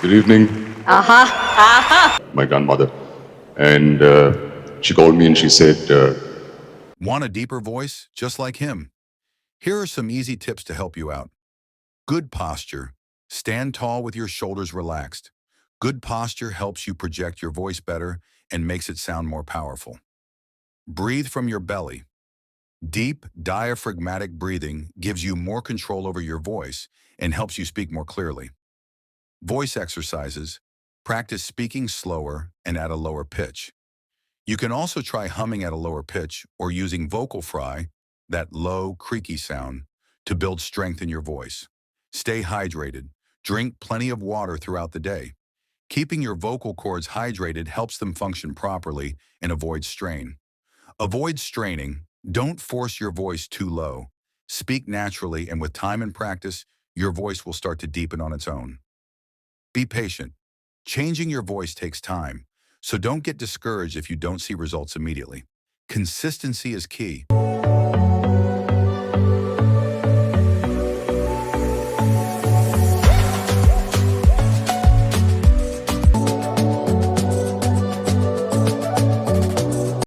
Good evening, Aha. my grandmother. And she called me and she said, Want a deeper voice, just like him? Here are some easy tips to help you out. Good posture. Stand tall with your shoulders relaxed. Good posture helps you project your voice better and makes it sound more powerful. Breathe from your belly. Deep, diaphragmatic breathing gives you more control over your voice and helps you speak more clearly. Voice exercises. Practice speaking slower and at a lower pitch. You can also try humming at a lower pitch or using vocal fry, that low, creaky sound, to build strength in your voice. Stay hydrated. Drink plenty of water throughout the day. Keeping your vocal cords hydrated helps them function properly and avoid strain. Avoid straining. Don't force your voice too low. Speak naturally, and with time and practice, your voice will start to deepen on its own. Be patient. Changing your voice takes time, so don't get discouraged if you don't see results immediately. Consistency is key.